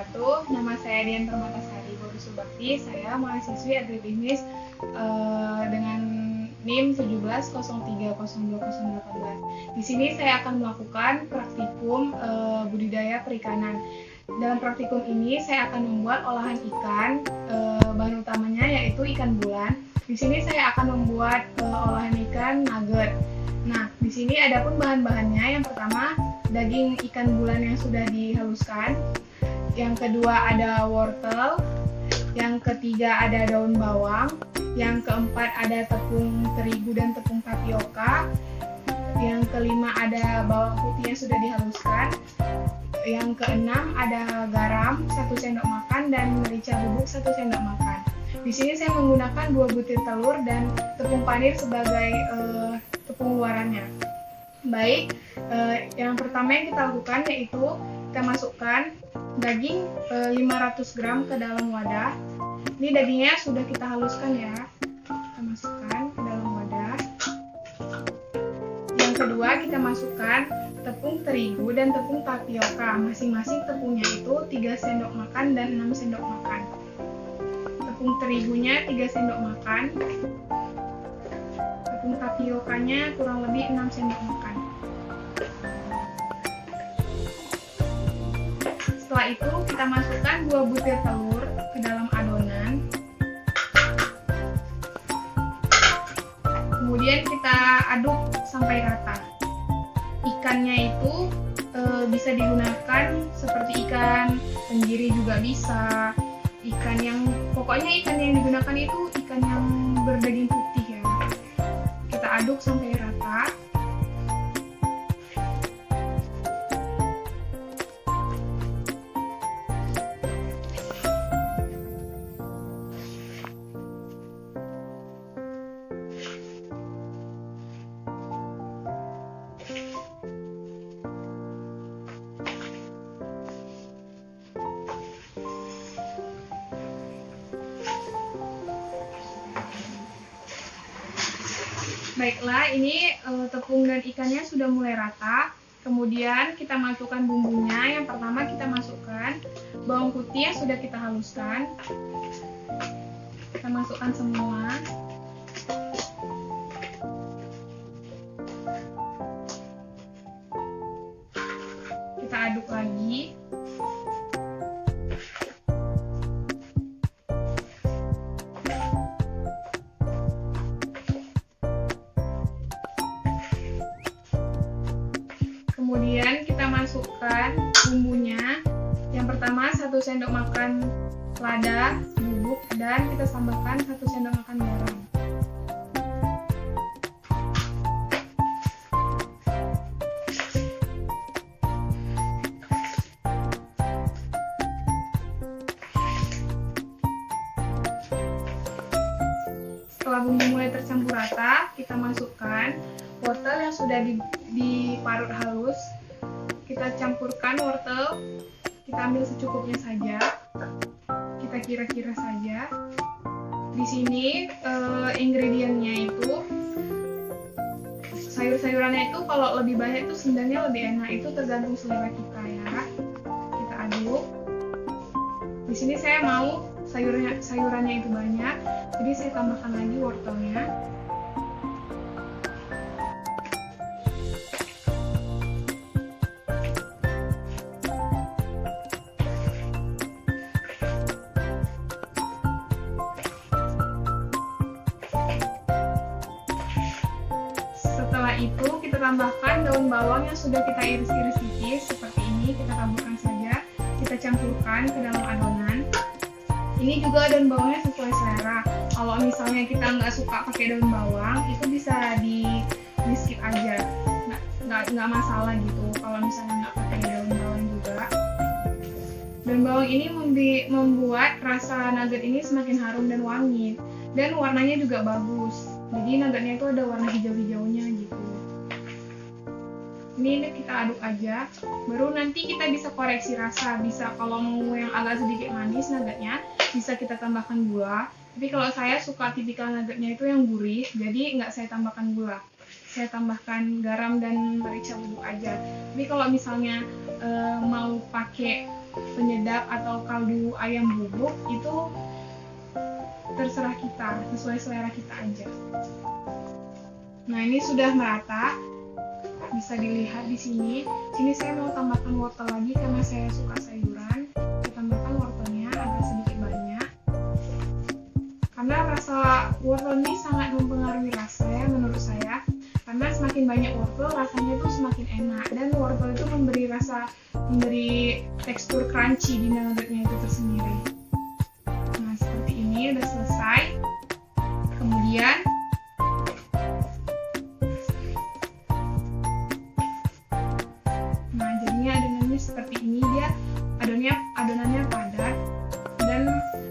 wabarakatuh. Nama saya Dian Permatasari Boru Subakti. Saya mahasiswi agribisnis dengan NIM 17030218. Di sini saya akan melakukan praktikum budidaya perikanan. Dalam praktikum ini saya akan membuat olahan ikan. Bahan utamanya yaitu ikan bulan. Di sini saya akan membuat olahan ikan nugget. Nah, di sini ada pun bahan-bahannya. Yang pertama, daging ikan bulan yang sudah dihaluskan. Yang kedua ada wortel. Yang ketiga ada daun bawang. Yang keempat ada tepung terigu dan tepung tapioka. Yang kelima ada bawang putih yang sudah dihaluskan. Yang keenam ada garam 1 sendok makan dan merica bubuk 1 sendok makan. Di sini saya menggunakan 2 butir telur dan tepung panir sebagai tepung luarannya. Baik, yang pertama yang kita lakukan yaitu kita masukkan daging 500 gram ke dalam wadah. Ini dagingnya sudah kita haluskan ya. Kita masukkan ke dalam wadah. Yang kedua kita masukkan tepung terigu dan tepung tapioka. Masing-masing tepungnya itu 3 sendok makan dan 6 sendok makan. Tepung terigunya 3 sendok makan. Tepung tapiokanya kurang lebih 6 sendok makan. Setelah itu kita masukkan 2 butir telur ke dalam adonan. Kemudian kita aduk sampai rata. Ikannya itu bisa digunakan seperti ikan tenggiri juga bisa. Pokoknya ikan yang digunakan itu ikan yang berdaging putih ya. Kita aduk sampai rata. Baiklah, ini tepung dan ikannya sudah mulai rata. Kemudian kita masukkan bumbunya. Yang pertama kita masukkan bawang putih yang sudah kita haluskan. Kita masukkan semua. Kita aduk lagi. Kemudian kita masukkan bumbunya. Yang pertama 1 sendok makan lada bubuk dan kita tambahkan 1 sendok makan garam. Setelah bumbu mulai tercampur rata, kita masukkan wortel yang sudah diparut halus. Kita campurkan wortel, kita ambil secukupnya saja, kita kira-kira saja. Di sini ingredientnya itu sayur-sayurannya itu kalau lebih banyak itu sebenarnya lebih enak, itu tergantung selera kita ya. Kita aduk. Di sini saya mau sayurannya itu banyak, jadi saya tambahkan lagi wortelnya. Setelah itu kita tambahkan daun bawang yang sudah kita iris-iris tipis seperti ini. Kita taburkan saja, kita campurkan ke dalam adonan. Ini juga daun bawangnya sesuai selera. Kalau misalnya kita nggak suka pakai daun bawang, itu bisa di skip aja, nggak masalah gitu. Kalau misalnya nggak pakai daun bawang juga. Daun bawang ini membuat rasa nugget ini semakin harum dan wangi, dan warnanya juga bagus. Jadi nuggetnya itu ada warna hijau-hijaunya gitu. Ini kita aduk aja, baru nanti kita bisa koreksi rasa. Bisa kalau mau yang agak sedikit manis nuggetnya, bisa kita tambahkan gula. Tapi kalau saya suka tipikal nuggetnya itu yang gurih, jadi nggak saya tambahkan gula. Saya tambahkan garam dan merica bubuk aja. Tapi kalau misalnya mau pakai penyedap atau kaldu ayam bubuk itu terserah kita, sesuai selera kita aja. Nah, ini sudah merata, bisa dilihat di sini. Sini saya mau tambahkan wortel lagi karena saya suka sayuran. Saya tambahkan wortelnya agak sedikit banyak. Karena rasa wortel ini sangat mempengaruhi rasa ya menurut saya. Karena semakin banyak wortel rasanya tuh semakin enak, dan wortel itu memberi tekstur crunchy di nuggetnya itu tersendiri. Nah, seperti ini udah selesai. Kemudian jadinya adonannya seperti ini, dia adonannya padat dan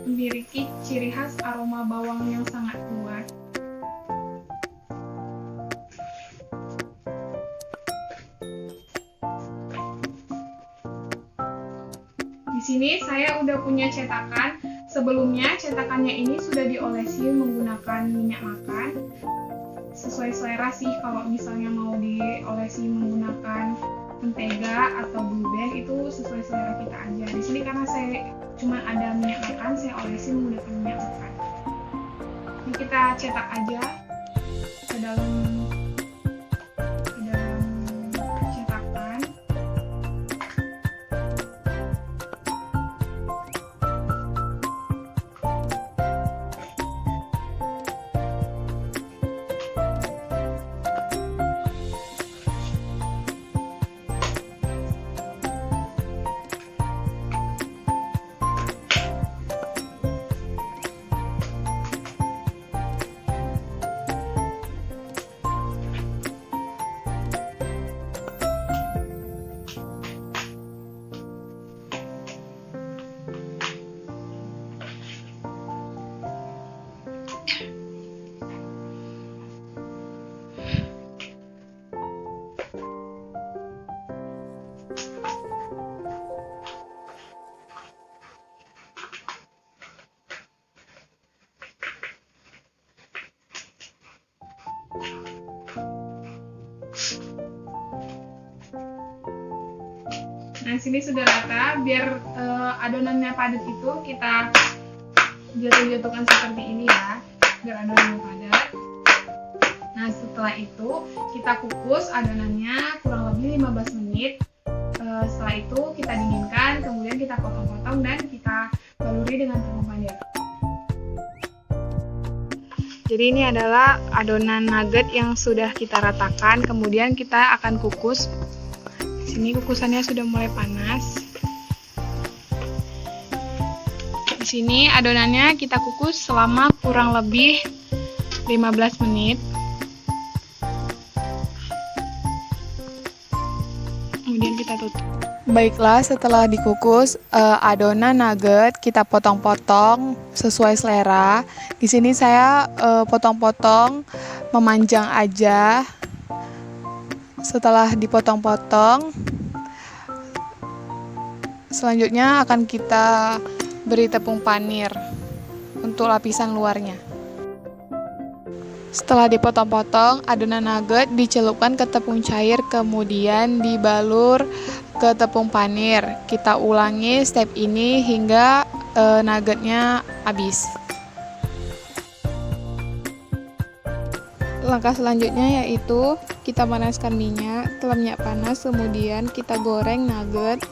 memiliki ciri khas aroma bawang yang sangat kuat. Di sini saya udah punya cetakan. Sebelumnya cetakannya ini sudah diolesi menggunakan minyak makan. Sesuai selera sih, kalau misalnya mau diolesi menggunakan mentega atau blue band itu sesuai selera kita aja. Di sini karena saya cuma ada minyak makan, saya olesi menggunakan minyak makan. Ini kita cetak aja ke dalam cetakan. Nah, sini sudah rata. Biar adonannya padat itu kita jatuh-jatuhkan seperti ini ya, biar adonannya padat. Nah, setelah itu kita kukus adonannya kurang lebih 15 menit. Setelah itu kita dinginkan, kemudian kita potong-potong dan kita baluri dengan tepung panir. Jadi ini adalah adonan nugget yang sudah kita ratakan, kemudian kita akan kukus. Sini kukusannya sudah mulai panas. Di sini adonannya kita kukus selama kurang lebih 15 menit. Kemudian kita tutup. Baiklah, setelah dikukus, adonan nugget kita potong-potong sesuai selera. Di sini saya potong-potong memanjang aja. Setelah dipotong-potong, selanjutnya akan kita beri tepung panir untuk lapisan luarnya. Setelah dipotong-potong, adonan nugget dicelupkan ke tepung cair, kemudian dibalur ke tepung panir. Kita ulangi step ini hingga nuggetnya habis. Langkah selanjutnya yaitu kita panaskan minyak. Setelah minyak panas, kemudian kita goreng nugget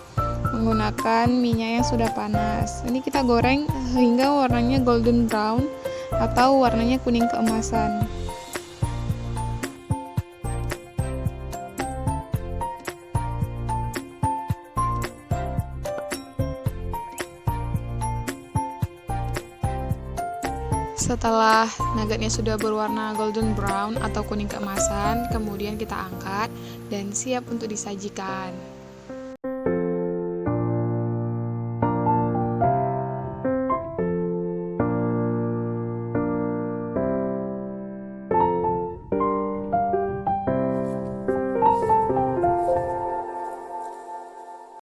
menggunakan minyak yang sudah panas. Ini kita goreng hingga warnanya golden brown atau warnanya kuning keemasan. Setelah nuggetnya sudah berwarna golden brown atau kuning keemasan, kemudian kita angkat dan siap untuk disajikan.